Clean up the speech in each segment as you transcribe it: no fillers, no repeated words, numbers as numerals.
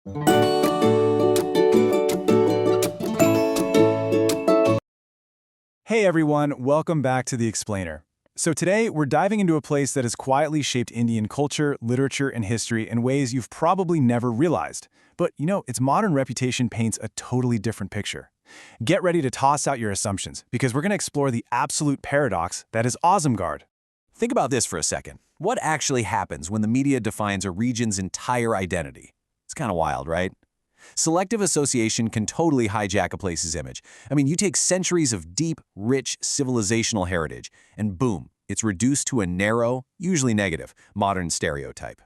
Hey everyone, welcome back to The Explainer. So today, we're diving into a place that has quietly shaped Indian culture, literature, and history in ways you've probably never realized. But, its modern reputation paints a totally different picture. Get ready to toss out your assumptions, because we're going to explore the absolute paradox that is Azamgarh. Think about this for a second. What actually happens when the media defines a region's entire identity? It's kind of wild, right? Selective association can totally hijack a place's image. You take centuries of deep, rich civilizational heritage, and boom, it's reduced to a narrow, usually negative, modern stereotype.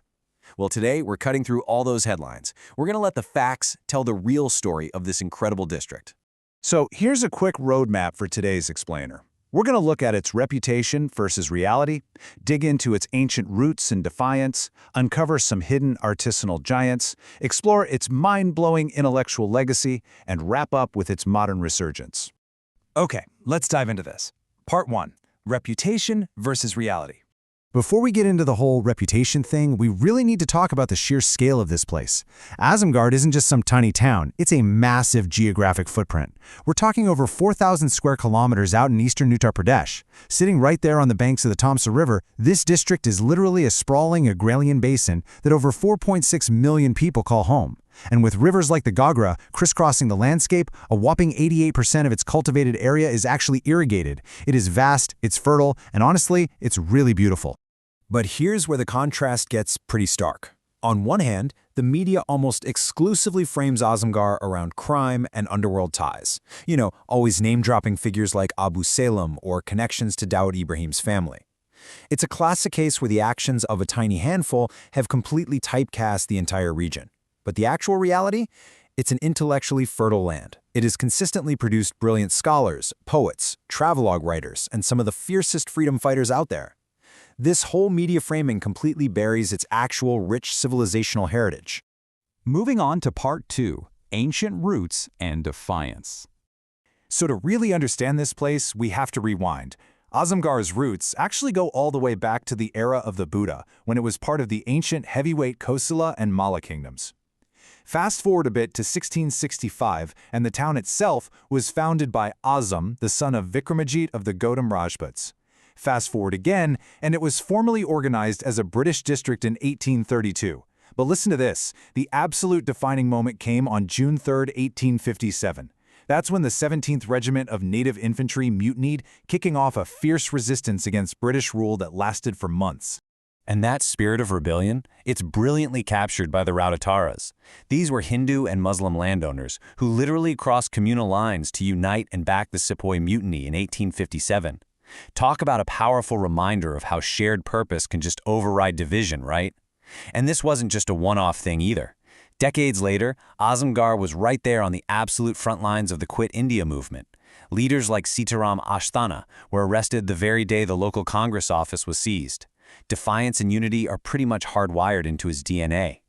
Well, today, we're cutting through all those headlines. We're going to let the facts tell the real story of this incredible district. So here's a quick roadmap for today's Explainer. We're going to look at its reputation versus reality, dig into its ancient roots and defiance, uncover some hidden artisanal giants, explore its mind-blowing intellectual legacy, and wrap up with its modern resurgence. Okay, let's dive into this. Part 1. Reputation versus reality. Before we get into the whole reputation thing, we really need to talk about the sheer scale of this place. Azamgarh isn't just some tiny town, it's a massive geographic footprint. We're talking over 4,000 square kilometers out in eastern Uttar Pradesh. Sitting right there on the banks of the Tamsa River, this district is literally a sprawling agrarian basin that over 4.6 million people call home. And with rivers like the Gagra crisscrossing the landscape, a whopping 88% of its cultivated area is actually irrigated. It is vast, it's fertile, and honestly, it's really beautiful. But here's where the contrast gets pretty stark. On one hand, the media almost exclusively frames Azamgarh around crime and underworld ties. Always name-dropping figures like Abu Salem or connections to Dawood Ibrahim's family. It's a classic case where the actions of a tiny handful have completely typecast the entire region. But the actual reality? It's an intellectually fertile land. It has consistently produced brilliant scholars, poets, travelogue writers, and some of the fiercest freedom fighters out there. This whole media framing completely buries its actual rich civilizational heritage. Moving on to Part 2, Ancient Roots and Defiance. So to really understand this place, we have to rewind. Azamgarh's roots actually go all the way back to the era of the Buddha, when it was part of the ancient heavyweight Kosala and Malla kingdoms. Fast forward a bit to 1665, and the town itself was founded by Azam, the son of Vikramajit of the Gautam Rajputs. Fast forward again, and it was formally organized as a British district in 1832. But listen to this, the absolute defining moment came on June 3, 1857. That's when the 17th Regiment of Native Infantry mutinied, kicking off a fierce resistance against British rule that lasted for months. And that spirit of rebellion, it's brilliantly captured by the Rautataras. These were Hindu and Muslim landowners who literally crossed communal lines to unite and back the Sepoy Mutiny in 1857. Talk about a powerful reminder of how shared purpose can just override division, right? And this wasn't just a one-off thing either. Decades later, Azamgarh was right there on the absolute front lines of the Quit India movement. Leaders like Sitaram Asthana were arrested the very day the local Congress office was seized. Defiance and unity are pretty much hardwired into his DNA.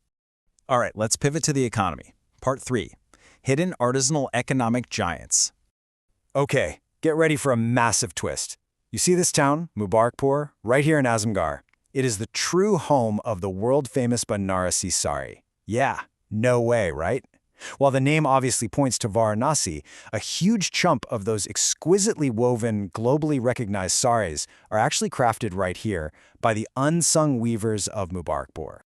All right, let's pivot to the economy. Part 3. Hidden Artisanal Economic Giants. Okay, get ready for a massive twist. You see this town, Mubarakpur, right here in Azamgarh. It is the true home of the world-famous Banarasi sari. Yeah, no way, right? While the name obviously points to Varanasi, a huge chunk of those exquisitely woven, globally recognized saris are actually crafted right here by the unsung weavers of Mubarakpur.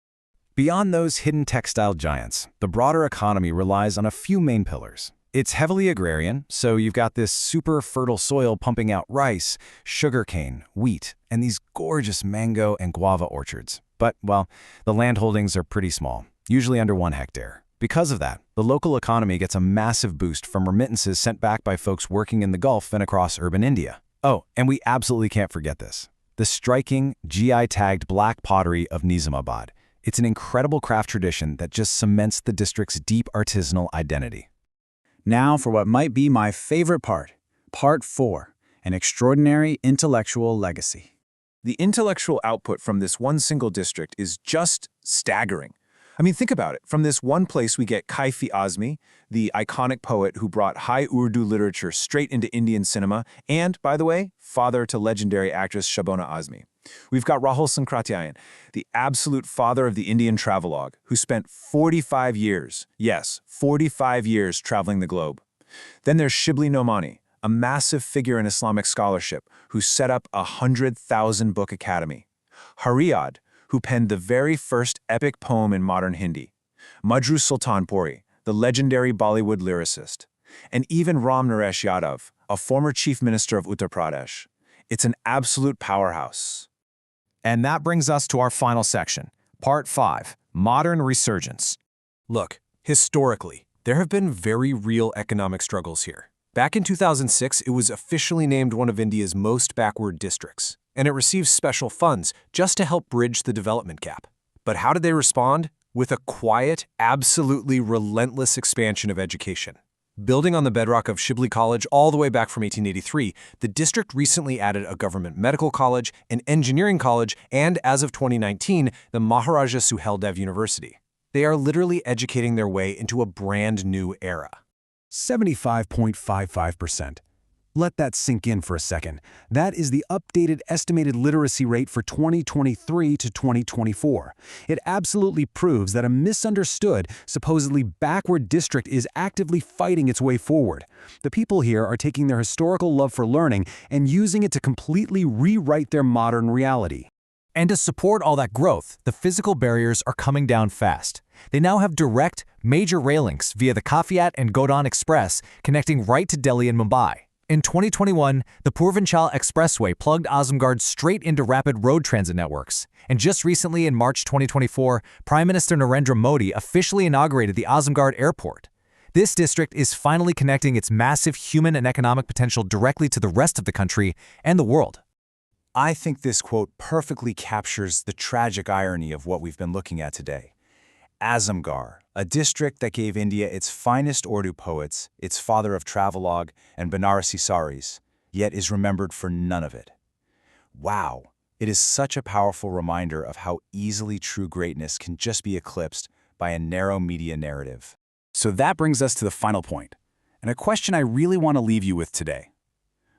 Beyond those hidden textile giants, the broader economy relies on a few main pillars. It's heavily agrarian, so you've got this super fertile soil pumping out rice, sugarcane, wheat, and these gorgeous mango and guava orchards. But, well, the land holdings are pretty small, usually under 1 hectare. Because of that, the local economy gets a massive boost from remittances sent back by folks working in the Gulf and across urban India. Oh, and we absolutely can't forget this. The striking, GI-tagged black pottery of Nizamabad. It's an incredible craft tradition that just cements the district's deep artisanal identity. Now for what might be my favorite part, Part 4, an extraordinary intellectual legacy. The intellectual output from this one single district is just staggering. I mean, think about it. From this one place, we get Kaifi Azmi, the iconic poet who brought high Urdu literature straight into Indian cinema, and, by the way, father to legendary actress Shabona Azmi. We've got Rahul Sankratyayan, the absolute father of the Indian travelogue, who spent 45 years, yes, 45 years traveling the globe. Then there's Shibli Nomani, a massive figure in Islamic scholarship, who set up a 100,000-book academy. Hariad, who penned the very first epic poem in modern Hindi. Majru Sultanpuri, the legendary Bollywood lyricist. And even Ram Naresh Yadav, a former chief minister of Uttar Pradesh. It's an absolute powerhouse. And that brings us to our final section, Part 5, Modern Resurgence. Look, historically, there have been very real economic struggles here. Back in 2006, it was officially named one of India's most backward districts, and it received special funds just to help bridge the development gap. But how did they respond? With a quiet, absolutely relentless expansion of education. Building on the bedrock of Shibli College all the way back from 1883, the district recently added a government medical college, an engineering college, and, as of 2019, the Maharaja Suheldev University. They are literally educating their way into a brand new era. 75.55%. Let that sink in for a second. That is the updated estimated literacy rate for 2023 to 2024. It absolutely proves that a misunderstood, supposedly backward district is actively fighting its way forward. The people here are taking their historical love for learning and using it to completely rewrite their modern reality. And to support all that growth, the physical barriers are coming down fast. They now have direct, major rail links via the Kafiat and Godon Express connecting right to Delhi and Mumbai. In 2021, the Purvanchal Expressway plugged Azamgarh straight into rapid road transit networks. And just recently, in March 2024, Prime Minister Narendra Modi officially inaugurated the Azamgarh Airport. This district is finally connecting its massive human and economic potential directly to the rest of the country and the world. I think this quote perfectly captures the tragic irony of what we've been looking at today. Azamgarh, a district that gave India its finest Urdu poets, its father of travelogue, and Banarasi saris, yet is remembered for none of it. Wow, it is such a powerful reminder of how easily true greatness can just be eclipsed by a narrow media narrative. So that brings us to the final point, and a question I really want to leave you with today.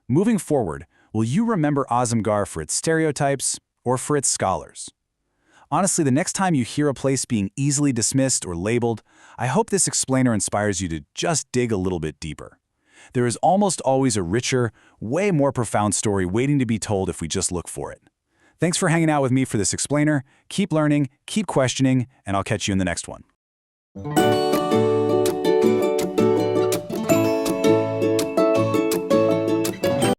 Moving forward, will you remember Azamgarh for its stereotypes or for its scholars? Honestly, the next time you hear a place being easily dismissed or labeled, I hope this explainer inspires you to just dig a little bit deeper. There is almost always a richer, way more profound story waiting to be told if we just look for it. Thanks for hanging out with me for this explainer. Keep learning, keep questioning, and I'll catch you in the next one.